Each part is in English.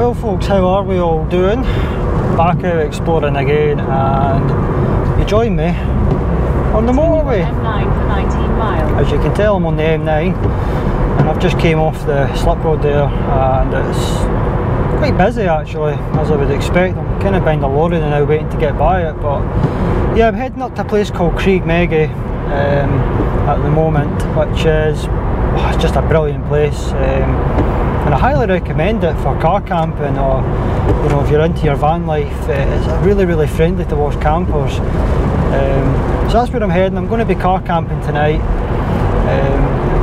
Well folks, how are we all doing? Back out exploring again, and you join me on the motorway. M9 for 19 miles. As you can tell, I'm on the M9 and I've just came off the slip road there, and it's quite busy actually, as I would expect. I'm kind of behind the lorry now waiting to get by it, but yeah, I'm heading up to a place called Creag Meagaidth at the moment, which is it's just a brilliant place. And I highly recommend it for car camping, or you know, if you're into your van life. It's really friendly towards campers. So that's where I'm heading. I'm going to be car camping tonight,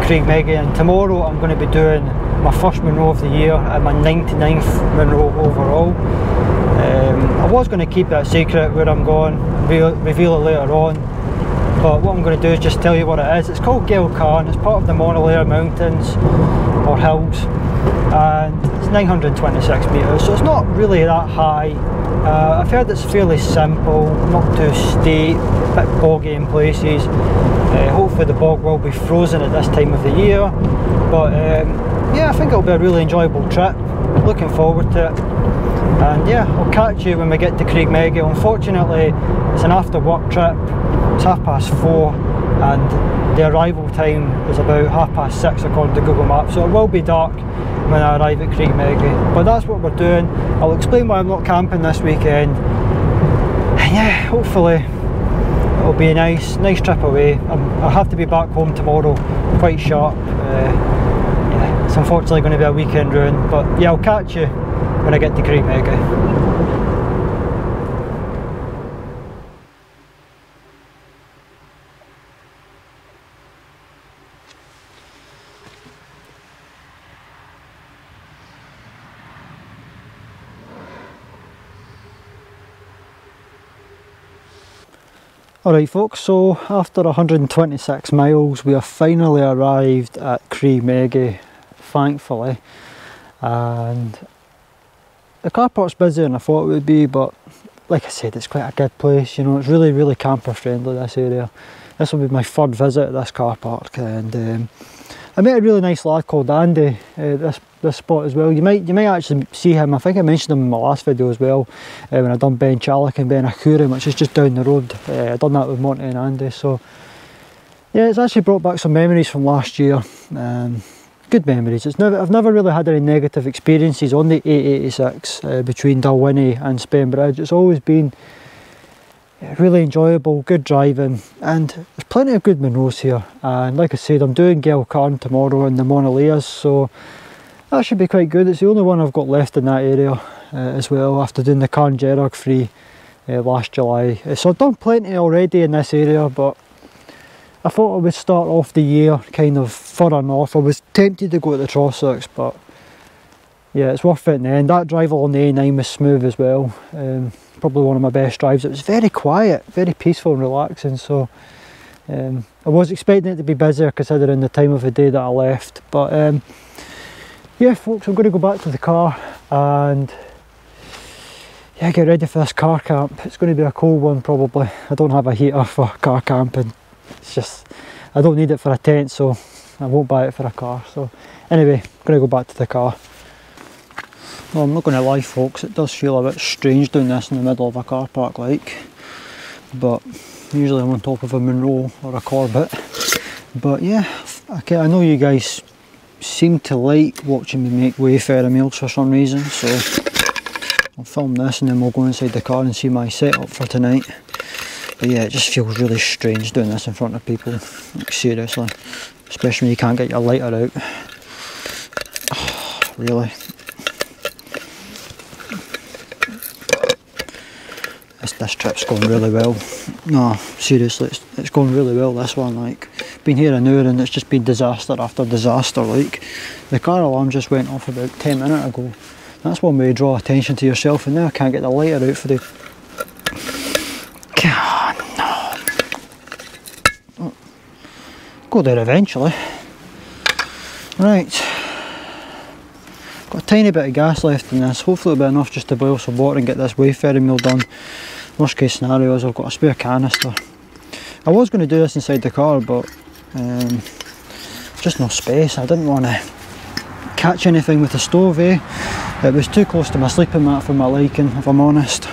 Creag Meagaidth, and tomorrow I'm going to be doing my first Munro of the year and my 99th Munro overall. I was going to keep that secret where I'm going, reveal it later on, but what I'm going to do is just tell you what it is. It's called Geal Charn. It's part of the Monadliath Mountains, or hills, and it's 926 metres, so it's not really that high. I've heard it's fairly simple, not too steep, a bit boggy in places. Hopefully the bog will be frozen at this time of the year, but yeah, I think it'll be a really enjoyable trip. Looking forward to it, and yeah, I'll catch you when we get to Creag Meagaidth. Unfortunately, it's an after work trip. It's 4:30 and the arrival time is about 6:30 according to Google Maps, so it will be dark when I arrive at Creag Meagaidth, but that's what we're doing. I'll explain why I'm not camping this weekend, and yeah, hopefully it'll be a nice trip away. I have to be back home tomorrow quite sharp. Yeah, it's unfortunately going to be a weekend ruin, but yeah, I'll catch you when I get to Creag Meagaidth. Alright folks, so after 126 miles we have finally arrived at Creag Meagaidth, thankfully, and the car park's busier than I thought it would be, but like I said, it's quite a good place. You know, it's really camper friendly, this area. This will be my third visit at this car park, and I met a really nice lad called Andy this spot as well. You might actually see him. I think I mentioned him in my last video as well, when I done Ben Chalik and Ben Akurin, which is just down the road. I done that with Monty and Andy, so yeah, it's actually brought back some memories from last year. Good memories. I've never really had any negative experiences on the 886 between Dalwhinnie and Spen Bridge. It's always been really enjoyable, good driving, and there's plenty of good Munros here. And like I said, I'm doing Geal Charn tomorrow in the Monadliath, so that should be quite good. It's the only one I've got left in that area as well, after doing the Carn Gerrard free last July. So I've done plenty already in this area, but I thought I would start off the year kind of further north. I was tempted to go to the Trossachs, but yeah, it's worth it in the end. That drive along the A9 was smooth as well. Probably one of my best drives. It was very quiet, very peaceful and relaxing, so I was expecting it to be busier considering the time of the day that I left, but yeah folks, I'm going to go back to the car and yeah, get ready for this car camp. It's going to be a cold one probably. I don't have a heater for car camping. It's just, I don't need it for a tent, so I won't buy it for a car. So anyway, I'm going to go back to the car. Well, I'm not going to lie folks, it does feel a bit strange doing this in the middle of a car park like, but usually I'm on top of a Munro or a Corbett. But yeah, okay, I know you guys seem to like watching me make Wayfarer meals for some reason, so I'll film this and then we'll go inside the car and see my setup for tonight. But yeah, it just feels really strange doing this in front of people, like seriously, especially when you can't get your lighter out. Oh, really. This trip's going really well. No, seriously, it's going really well, this one. Like, been here an hour and it's just been disaster after disaster. Like, the car alarm just went off about 10 minutes ago. That's one way to draw attention to yourself, and now I can't get the lighter out for the... God, no. Go there eventually. Right. Got a tiny bit of gas left in this. Hopefully it'll be enough just to boil some water and get this Wayfarer meal done. Worst case scenario is I've got a spare canister. I was going to do this inside the car, but just no space. I didn't want to catch anything with the stove, eh? It was too close to my sleeping mat for my liking, if I'm honest.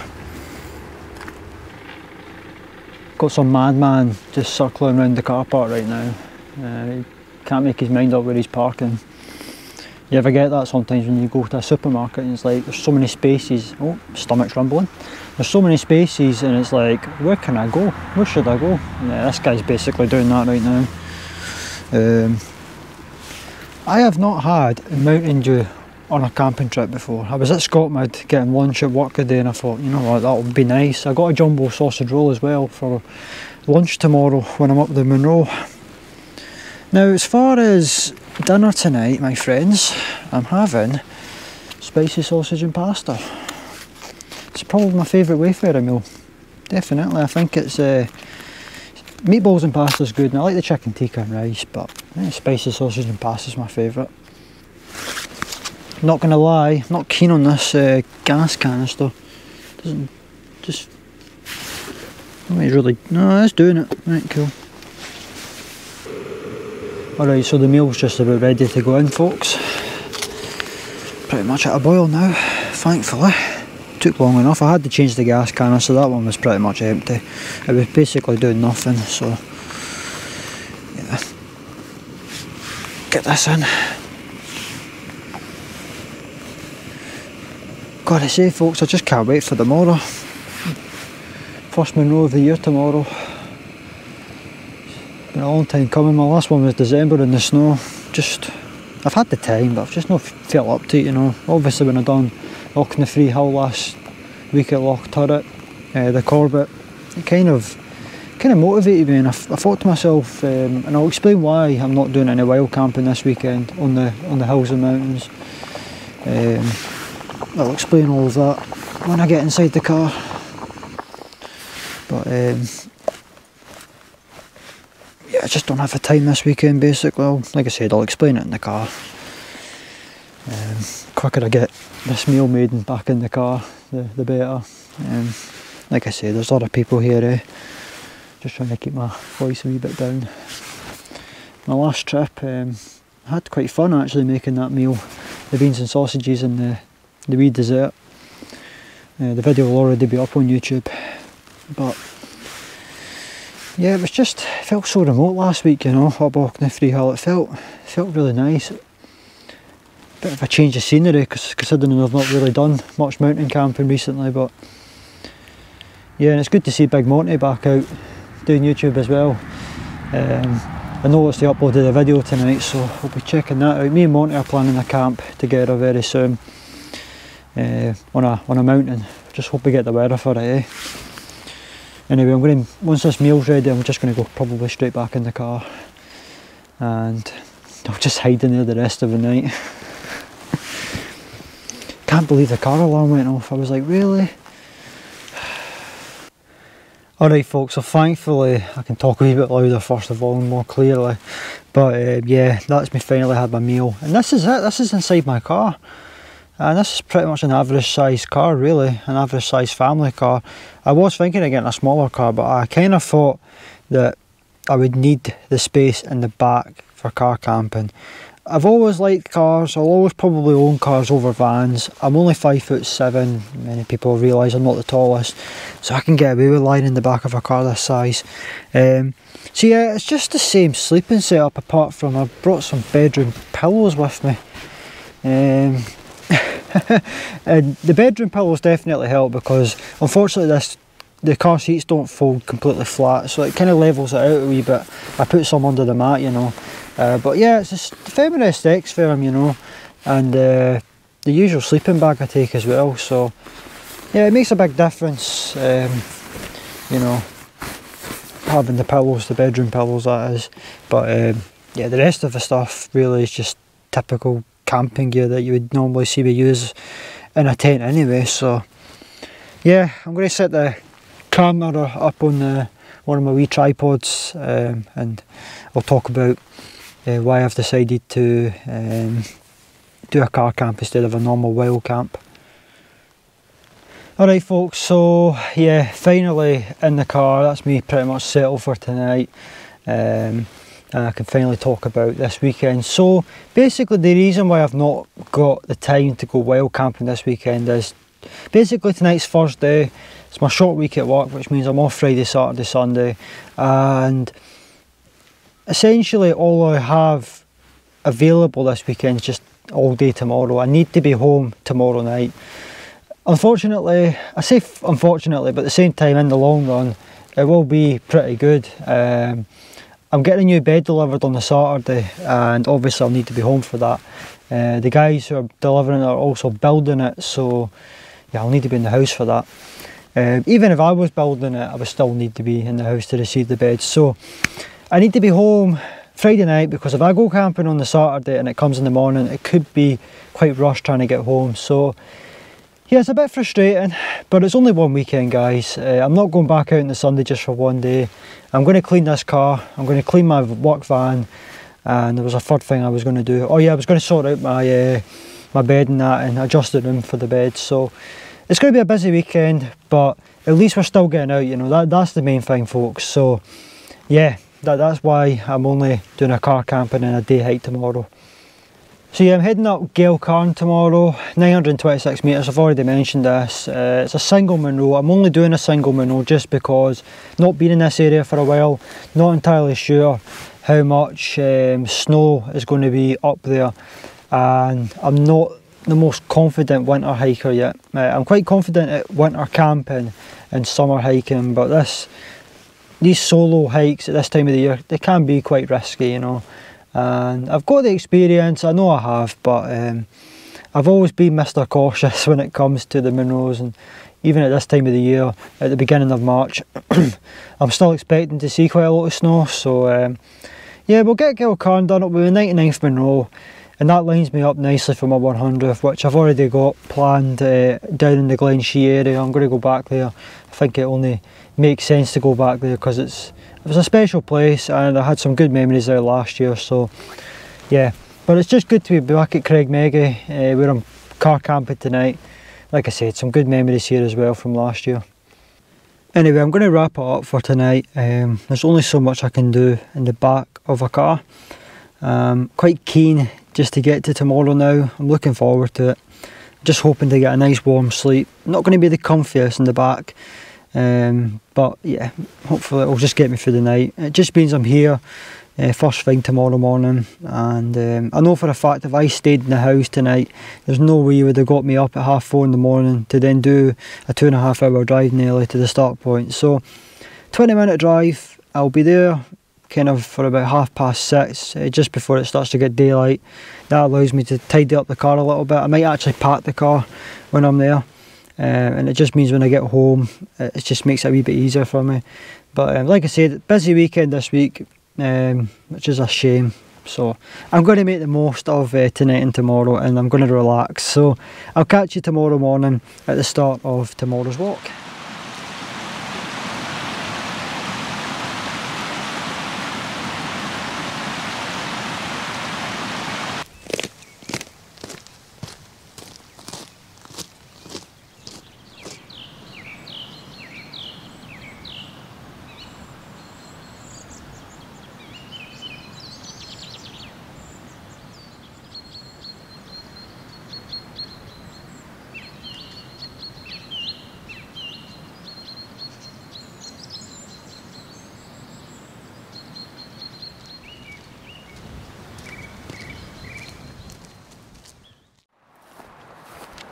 Got some madman just circling around the car park right now. He can't make his mind up where he's parking. You ever get that sometimes when you go to a supermarket and it's like there's so many spaces. Oh, stomach's rumbling. There's so many spaces and it's like, where can I go? Where should I go? Yeah, this guy's basically doing that right now. I have not had a Mountain Dew on a camping trip before. I was at Scotland getting lunch at work today and I thought, you know what, that would be nice. I got a jumbo sausage roll as well for lunch tomorrow when I'm up the Munro. Now, as far as dinner tonight, my friends, I'm having spicy sausage and pasta. It's probably my favourite Wayfarer meal. Definitely, I think it's meatballs and pasta is good, and I like the chicken tikka and rice, but spicy sausage and pasta is my favourite. Not gonna lie, I'm not keen on this gas canister. Doesn't just. Nobody's really. No, it's doing it. Right, cool. Alright, so the meal's just about ready to go in, folks. Pretty much at a boil now, thankfully. Took long enough. I had to change the gas canister, that one was pretty much empty. It was basically doing nothing, so yeah. Get this in. Gotta say, folks, I just can't wait for tomorrow. First Munro of the year tomorrow. Been a long time coming. My last one was December in the snow. I've had the time, but I've just not felt up to it, you know. Obviously when I done Auchnafree Hill last week at Loch Turret, the Corbett, it kind of motivated me, and I thought to myself, and I'll explain why I'm not doing any wild camping this weekend on the hills and mountains. I'll explain all of that when I get inside the car. But yeah, I just don't have the time this weekend basically. Well, like I said, I'll explain it in the car. Quicker I get this meal made and back in the car, the better. Like I said, there's other people here, just trying to keep my voice a wee bit down. My last trip, I had quite fun actually making that meal. The beans and sausages and the wee dessert. The video will already be up on YouTube. But yeah, it felt so remote last week, you know, up Auchnafree Hill. It felt really nice. Bit of a change of scenery, considering I've not really done much mountain camping recently, but yeah, and it's good to see Big Monty back out doing YouTube as well. I noticed he uploaded a video tonight, so I'll be checking that out. Me and Monty are planning a camp together very soon on a mountain. Just hope we get the weather for it, eh? Anyway, once this meal's ready, I'm just going to go probably straight back in the car, and I'll just hide in there the rest of the night. Can't believe the car alarm went off. I was like, really? Alright folks, so thankfully I can talk a wee bit louder first of all and more clearly. But yeah, that's me finally had my meal. And this is it, this is inside my car. And this is pretty much an average size car really, an average size family car. I was thinking of getting a smaller car, but I kind of thought that I would need the space in the back for car camping. I've always liked cars, I'll always probably own cars over vans. I'm only 5'7", many people realise I'm not the tallest, so I can get away with lying in the back of a car this size. So yeah, it's just the same sleeping setup, apart from I brought some bedroom pillows with me. And the bedroom pillows definitely help, because unfortunately the car seats don't fold completely flat, so it kind of levels it out a wee bit. I put some under the mat, you know. But yeah, it's a Feminist X firm, you know, and the usual sleeping bag I take as well, so yeah, it makes a big difference, you know, having the pillows, the bedroom pillows that is. But yeah, the rest of the stuff really is just typical camping gear that you would normally see me use in a tent anyway. So yeah, I'm going to set the camera up on one of my wee tripods, and I'll talk about why I've decided to do a car camp instead of a normal wild camp. Alright folks, so yeah, finally in the car. That's me pretty much settled for tonight. I I can finally talk about this weekend. So basically the reason why I've not got the time to go wild camping this weekend is basically tonight's Thursday. It's my short week at work, which means I'm off Friday, Saturday, Sunday, and essentially all I have available this weekend is just all day tomorrow. I need to be home tomorrow night. Unfortunately, I say unfortunately, but at the same time, in the long run, it will be pretty good. I'm getting a new bed delivered on the Saturday, and obviously I'll need to be home for that. The guys who are delivering it are also building it, so yeah, I'll need to be in the house for that. Even if I was building it, I would still need to be in the house to receive the beds. So I need to be home Friday night, because if I go camping on the Saturday and it comes in the morning, it could be quite rushed trying to get home. So yeah, it's a bit frustrating, but it's only one weekend, guys. I'm not going back out on the Sunday just for one day. I'm going to clean this car, I'm going to clean my work van, and there was a third thing I was going to do. Oh yeah, I was going to sort out my my bed and that, and adjust the room for the bed. So it's going to be a busy weekend, but at least we're still getting out, you know. That's the main thing, folks. So yeah, that's why I'm only doing a car camping and a day hike tomorrow. So yeah, I'm heading up Geal Charn tomorrow, 926 metres, I've already mentioned this. It's a single Monroe. I'm only doing a single Monroe just because, not being in this area for a while, not entirely sure how much snow is going to be up there, and I'm not the most confident winter hiker yet. I'm quite confident at winter camping and summer hiking, but these solo hikes at this time of the year, they can be quite risky, you know. And I've got the experience, I know I have, but I've always been Mr. Cautious when it comes to the Monroes, and even at this time of the year, at the beginning of March, I'm still expecting to see quite a lot of snow. So yeah, we'll get Geal Charn done up with the 99th Monroe, and that lines me up nicely for my 100th, which I've already got planned down in the Glen Shee area. I'm going to go back there. I think it only makes sense to go back there because it was a special place, and I had some good memories there last year. So yeah, but it's just good to be back at Creag Meagaidth, where I'm car camping tonight. Like I said, some good memories here as well from last year. Anyway, I'm going to wrap it up for tonight. There's only so much I can do in the back of a car. Quite keen just to get to tomorrow now. I'm looking forward to it. Just hoping to get a nice warm sleep. Not going to be the comfiest in the back, but yeah, hopefully it'll just get me through the night. It just means I'm here first thing tomorrow morning, and I know for a fact if I stayed in the house tonight, there's no way you would have got me up at 4:30 in the morning to then do a 2.5 hour drive nearly to the start point. So 20-minute drive, I'll be there kind of for about 6:30, just before it starts to get daylight. That allows me to tidy up the car a little bit. I might actually park the car when I'm there, and it just means when I get home, it just makes it a wee bit easier for me. But like I said, busy weekend this week, which is a shame. So I'm going to make the most of tonight and tomorrow, and I'm going to relax. So I'll catch you tomorrow morning at the start of tomorrow's walk.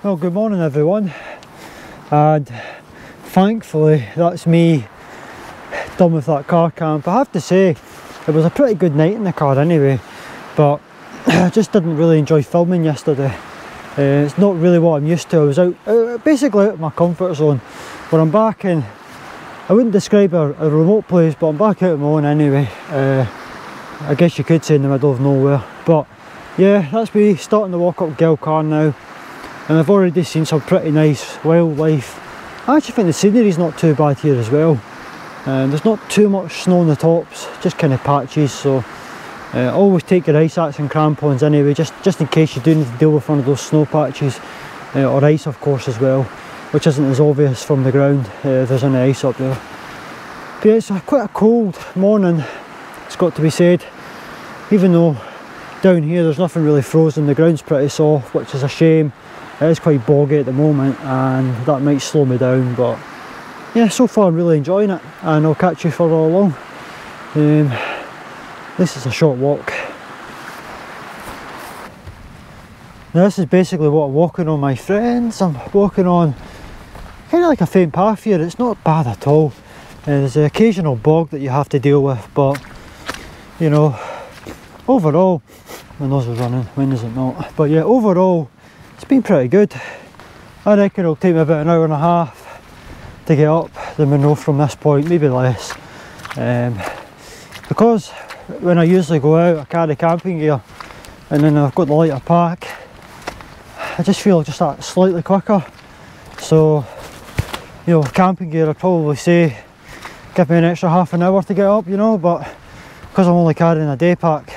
Well, good morning everyone, and thankfully that's me done with that car camp. I have to say it was a pretty good night in the car anyway, but I just didn't really enjoy filming yesterday. It's not really what I'm used to. I was basically out of my comfort zone, but I'm back in, I wouldn't describe a remote place, but I'm back out of my own anyway. I guess you could say in the middle of nowhere. But yeah, that's me starting to walk up Geal Charn now. And I've already seen some pretty nice wildlife. I actually think the scenery's not too bad here as well. There's not too much snow on the tops, just kind of patches, so always take your ice axe and crampons anyway, just in case you do need to deal with one of those snow patches, or ice of course as well, which isn't as obvious from the ground if there's any ice up there. But yeah, it's quite a cold morning, it's got to be said. even though down here there's nothing really frozen, the ground's pretty soft, which is a shame. It is quite boggy at the moment and that might slow me down, but yeah, so far I'm really enjoying it, and I'll catch you further along. This is a short walk. Now this is basically what I'm walking on, my friends. I'm walking on kind of like a faint path here. It's not bad at all. There's the occasional bog that you have to deal with, but you know, overall, my nose is running, when is it not? But yeah, overall, it's been pretty good. I reckon it'll take me about an hour and a half to get up the Monadliath from this point, maybe less. Because when I usually go out, I carry camping gear, and then I've got the lighter pack, I just feel just that slightly quicker. So, you know, camping gear, I'd probably say give me an extra half an hour to get up, you know, but because I'm only carrying a day pack,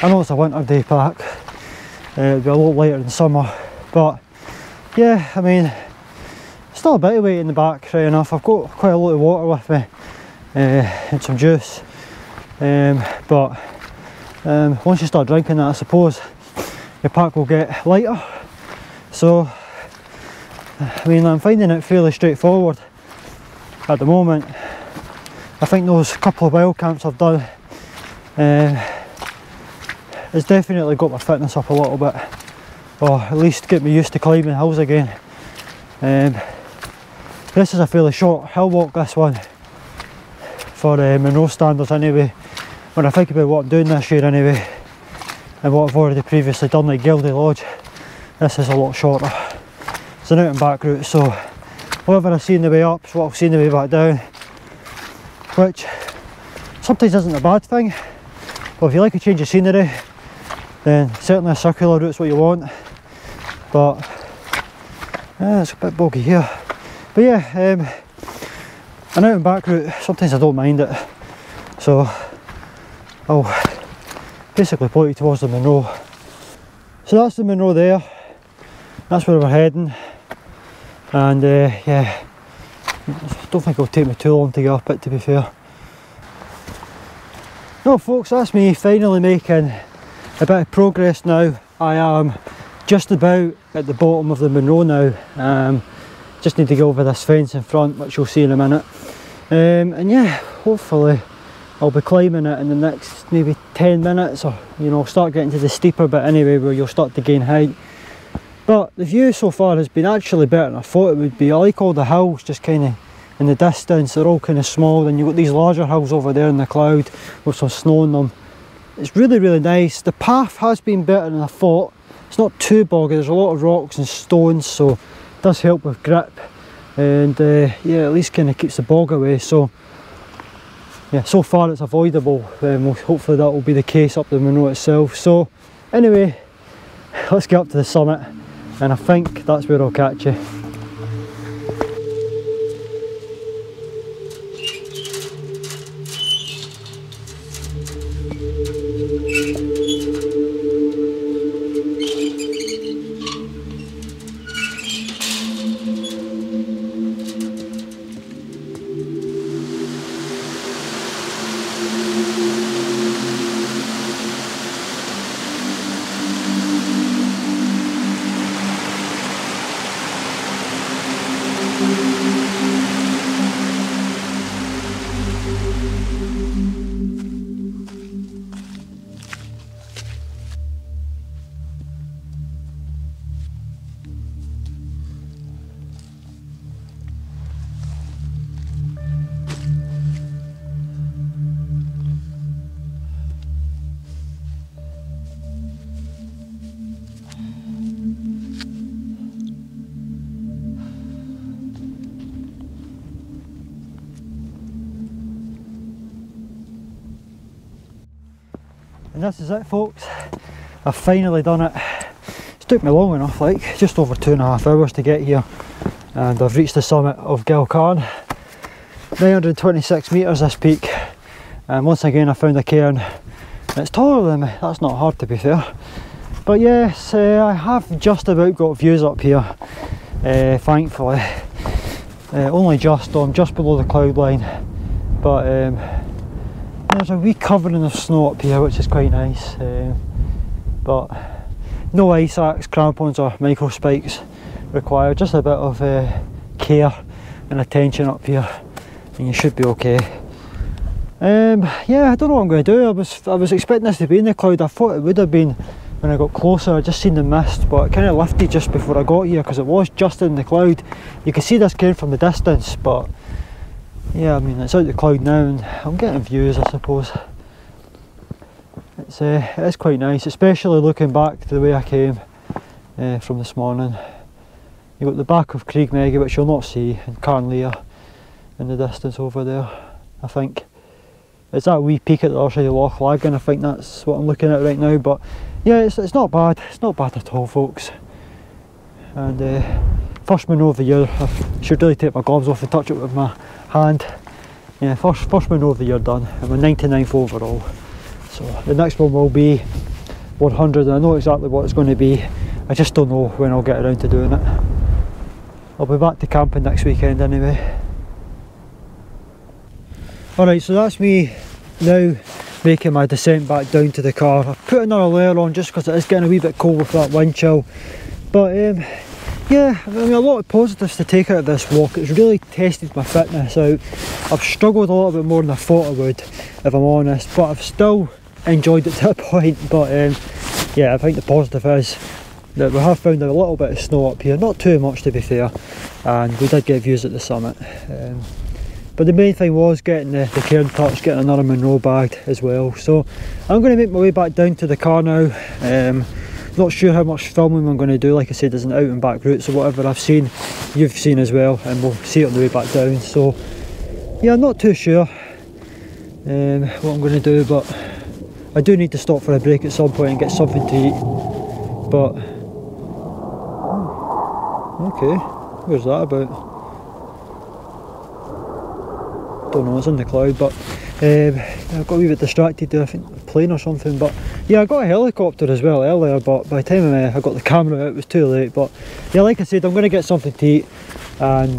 I know it's a winter day pack, it'll be a lot lighter in summer, but yeah, I mean, still a bit of weight in the back, right enough. I've got quite a lot of water with me and some juice, but once you start drinking that, I suppose your pack will get lighter. So I mean, I'm finding it fairly straightforward at the moment. I think those couple of wild camps I've done it's definitely got my fitness up a little bit, or at least get me used to climbing hills again. This is a fairly short hill walk, this one, for Monadliath standards anyway. When I think about what I'm doing this year anyway, and what I've already previously done like Geal Lodge, this is a lot shorter. It's an out and back route, so whatever I see on the way up is what I'll see on the way back down, which sometimes isn't a bad thing. But if you like a change of scenery, then certainly a circular route's what you want. But yeah, it's a bit boggy here. But yeah, an out and back route, sometimes I don't mind it. So I'll basically point you towards the Monadliath. So that's the Monadliath there. That's where we're heading. And yeah, I don't think it'll take me too long to get up it, to be fair. No folks, that's me finally making a bit of progress now. I am just about at the bottom of the Monadliath now. Just need to go over this fence in front, which you'll see in a minute. And yeah, hopefully I'll be climbing it in the next maybe 10 minutes, or you know, start getting to the steeper bit anyway, where you'll start to gain height. But the view so far has been actually better than I thought it would be. I like all the hills just kind of in the distance, they're all kind of small, and you've got these larger hills over there in the cloud with some snow on them. It's really, really nice. The path has been better than I thought. It's not too boggy, there's a lot of rocks and stones, so it does help with grip. And yeah, at least kind of keeps the bog away. So yeah, so far it's avoidable. Hopefully that will be the case up the Monadliath itself. So anyway, let's get up to the summit, and I think that's where I'll catch you. And this is it folks, I've finally done it. It took me long enough, like just over 2.5 hours to get here, and I've reached the summit of Geal Charn. 926 metres this peak, and once again I found a cairn. It's taller than me, that's not hard to be fair. But yes, I have just about got views up here, thankfully. Only just, though I'm just below the cloud line. But There's a wee covering of snow up here, which is quite nice, but no ice axe, crampons or micro spikes required, just a bit of care and attention up here and you should be okay. Yeah, I don't know what I'm going to do. I was expecting this to be in the cloud. I thought it would have been when I got closer. I just seen the mist, but it kind of lifted just before I got here because it was just in the cloud. You can see this came from the distance, but yeah, I mean it's out the cloud now and I'm getting views, I suppose. It is quite nice, especially looking back to the way I came from this morning. You've got the back of Creag Meagaidth, which you'll not see, and Carnlear in the distance over there, I think. It's that wee peak at the other side of Loch Laggan, I think that's what I'm looking at right now, but yeah, it's not bad. It's not bad at all, folks. And first mono of the year. I should really take my gloves off and touch it with my hand. Yeah, first mono of the year done. I'm a 99th overall. So the next one will be 100, and I know exactly what it's going to be. I just don't know when I'll get around to doing it. I'll be back to camping next weekend anyway. Alright, so that's me now making my descent back down to the car. I've put another layer on just because it is getting a wee bit cold with that wind chill. But yeah, I mean, a lot of positives to take out of this walk. It's really tested my fitness out. I've struggled a little bit more than I thought I would, if I'm honest, but I've still enjoyed it to a point. But yeah, I think the positive is that we have found a little bit of snow up here, not too much to be fair, and we did get views at the summit. But the main thing was getting the cairn touch, getting another Monro bagged as well. So I'm going to make my way back down to the car now. Not sure how much filming I'm going to do. Like I said, there's an out and back route, so whatever I've seen, you've seen as well, and we'll see it on the way back down. So yeah, I'm not too sure what I'm going to do, but I do need to stop for a break at some point and get something to eat. But okay, where's that about? Don't know, it's in the cloud, but I got a wee bit distracted there, I think a plane or something. But yeah, I got a helicopter as well earlier, but by the time I got the camera out it was too late. But yeah, like I said, I'm going to get something to eat and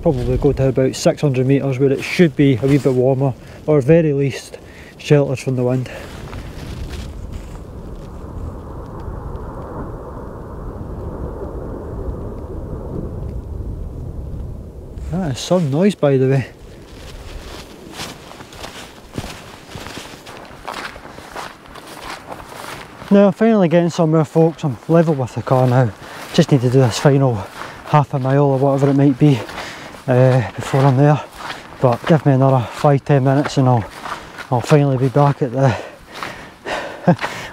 probably go to about 600 metres where it should be a wee bit warmer, or at very least sheltered from the wind. That is some noise, by the way. Now I'm finally getting somewhere, folks. I'm level with the car now. Just need to do this final half a mile or whatever it might be before I'm there. But give me another 5-10 minutes and I'll finally be back at the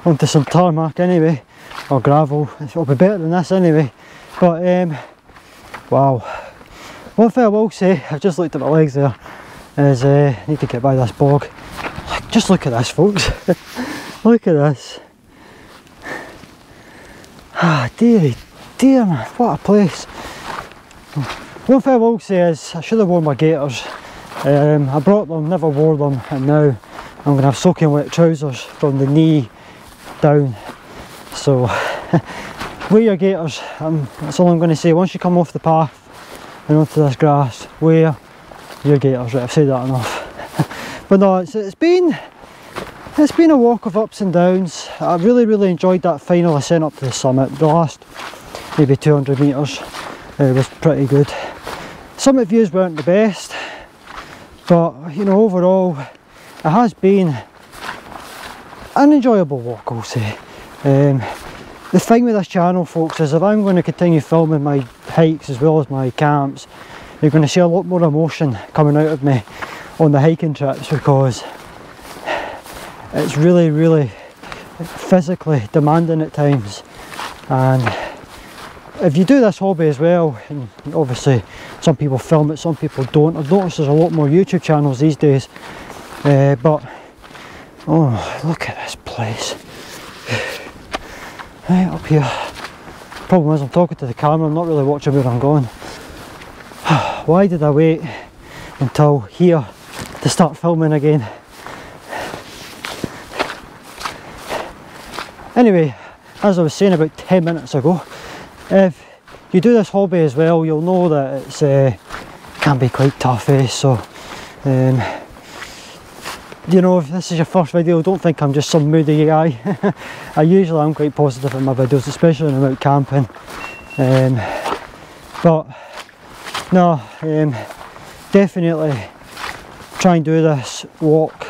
onto some tarmac anyway, or gravel. It'll be better than this anyway. But wow. One thing I will say, I've just looked at my legs there, is I need to get by this bog. Just look at this, folks. Look at this. Ah, dearie dear, man, what a place. One thing I will say is I should have worn my gaiters. I brought them, never wore them, and now I'm going to have soaking wet trousers from the knee down. So wear your gaiters, that's all I'm going to say. Once you come off the path and onto this grass, wear your gaiters. Right, I've said that enough. But no, it's been a walk of ups and downs. I really enjoyed that final ascent up to the summit. The last maybe 200 metres was pretty good. Summit views weren't the best, but you know, overall it has been an enjoyable walk, I'll say. The thing with this channel, folks, is if I'm going to continue filming my hikes as well as my camps, you're going to see a lot more emotion coming out of me on the hiking trips, because it's really physically demanding at times. And if you do this hobby as well, and obviously some people film it, some people don't. I've noticed there's a lot more YouTube channels these days, but oh, look at this place. Right up here. Problem is I'm talking to the camera, I'm not really watching where I'm going. Why did I wait until here to start filming again? Anyway, as I was saying about 10 minutes ago, if you do this hobby as well, you'll know that it can be quite tough, so you know, if this is your first video, don't think I'm just some moody guy. I usually am quite positive in my videos, especially when I'm out camping. But no, definitely try and do this walk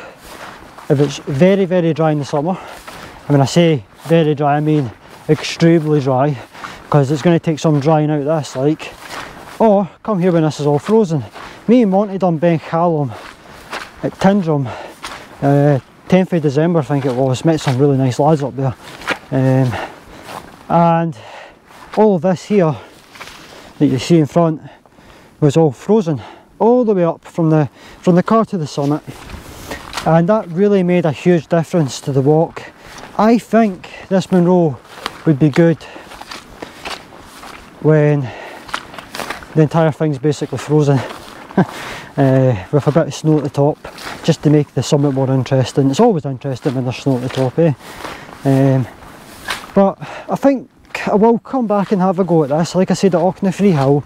if it's very, very dry in the summer. And when I say very dry, I mean extremely dry, because it's going to take some drying out this, like. Or come here when this is all frozen. Me and Monty done Ben Callum at Tindrum, 10th of December I think it was. Met some really nice lads up there. And all of this here that you see in front was all frozen, all the way up from the car to the summit. And that really made a huge difference to the walk. I think this Munro would be good when the entire thing's basically frozen with a bit of snow at the top, just to make the summit more interesting. It's always interesting when there's snow at the top, but I think I will come back and have a go at this. Like I said, at Auchnafree Hill,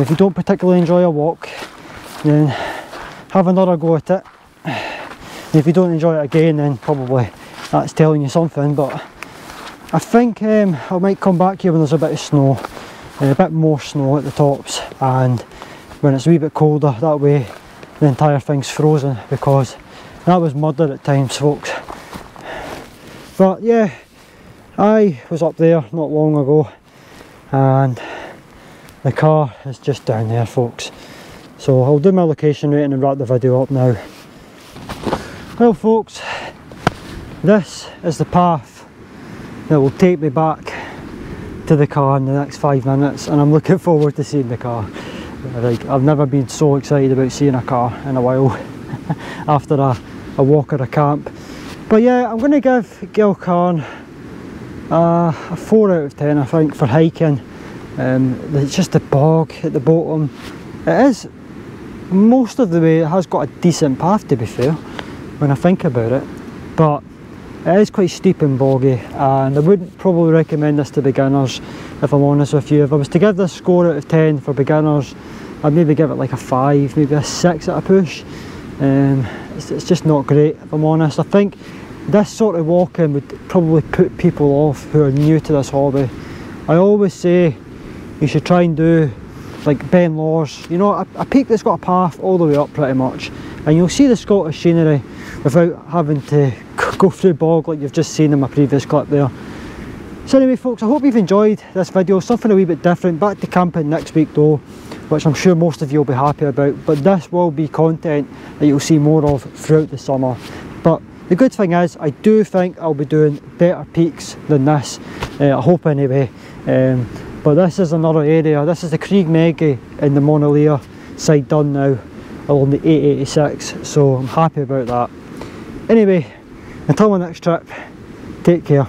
if you don't particularly enjoy a walk, then have another go at it. And if you don't enjoy it again, then probably that's telling you something. But I think I might come back here when there's a bit of snow, a bit more snow at the tops, and when it's a wee bit colder, that way the entire thing's frozen, because that was mudder at times, folks. But yeah, I was up there not long ago, and the car is just down there, folks. So I'll do my location rating and wrap the video up now. Well folks, this is the path that will take me back to the car in the next 5 minutes, and I'm looking forward to seeing the car. Like, I've never been so excited about seeing a car in a while after a walk or a camp. But yeah, I'm going to give Geal Charn a 4 out of 10 I think for hiking. It's just the bog at the bottom. It is, most of the way it has got a decent path, to be fair, when I think about it, but it is quite steep and boggy, and I wouldn't probably recommend this to beginners, if I'm honest with you. If I was to give this score out of 10 for beginners, I'd maybe give it like a 5, maybe a 6 at a push. It's just not great, if I'm honest. I think this sort of walking would probably put people off who are new to this hobby. I always say you should try and do like Ben Lawers, you know, a peak that's got a path all the way up pretty much, and you'll see the Scottish scenery without having to go through bog like you've just seen in my previous clip there. So anyway folks, I hope you've enjoyed this video, something a wee bit different. Back to camping next week though, which I'm sure most of you will be happy about, but this will be content that you'll see more of throughout the summer. But the good thing is, I do think I'll be doing better peaks than this, I hope anyway. But this is another area. This is the Creag Meagaidth in the Monadliath side done now, along the 886, so I'm happy about that. Anyway, until my next trip, take care.